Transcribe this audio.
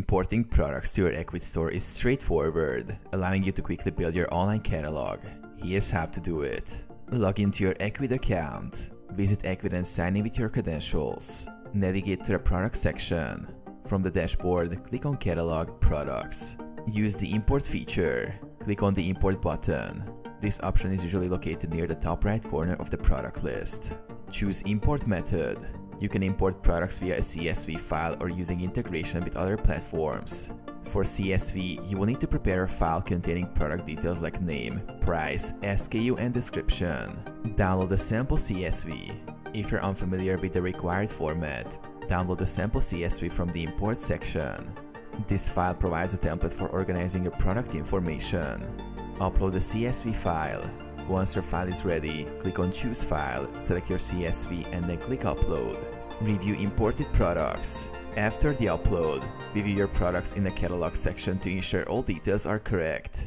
Importing products to your Ecwid store is straightforward, allowing you to quickly build your online catalog. Here's how to do it. Log into your Ecwid account. Visit Ecwid and sign in with your credentials. Navigate to the product section. From the dashboard, click on Catalog Products. Use the Import feature. Click on the Import button. This option is usually located near the top right corner of the product list. Choose Import Method. You can import products via a CSV file or using integration with other platforms. For CSV, you will need to prepare a file containing product details like name, price, SKU, and description. Download the sample CSV. If you're unfamiliar with the required format, download the sample CSV from the Import section. This file provides a template for organizing your product information. Upload the CSV file. Once your file is ready, click on Choose File, select your CSV, and then click Upload. Review imported products. After the upload, review your products in the catalog section to ensure all details are correct.